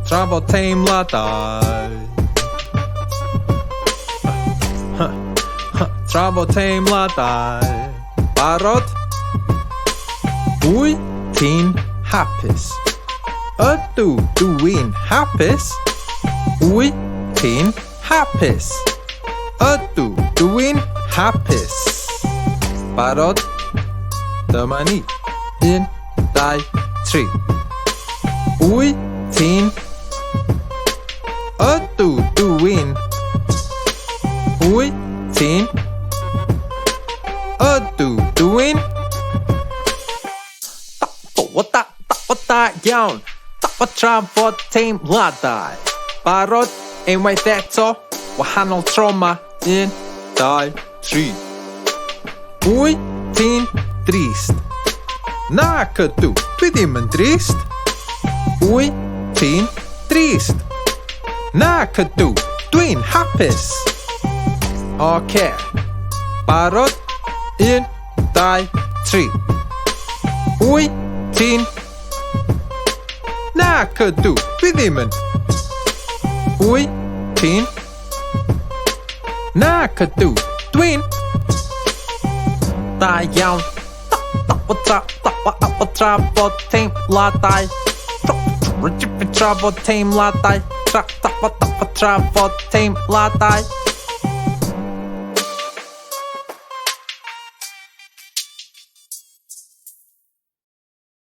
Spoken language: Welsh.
Trouble team la die. Trouble team la die. Barod. Ui tin hapus. Duin hapus. Ui tin hapus. Duin hapus. Barod. Dymani. Un, dau, tri. Ui tin. Duin. Ui tin. Duin. Ta iawn. Trafod teimladau. Barod unwaith eto. Wahanol tro 'ma. 1, 2, 3. Wy ti'n drist? Nac ydw, dwi ddim yn drist. Wy ti'n drist? Nac ydw, dwi'n hapus. Oce. Barod? 1, 2, 3. Wy ti'n? Nac ydw, dwi ddim yn. Wy ti'n? Nac ydw, dwi'n. Da iawn. Trafod teimladau. Trafod teimladau. Trafod teimladau.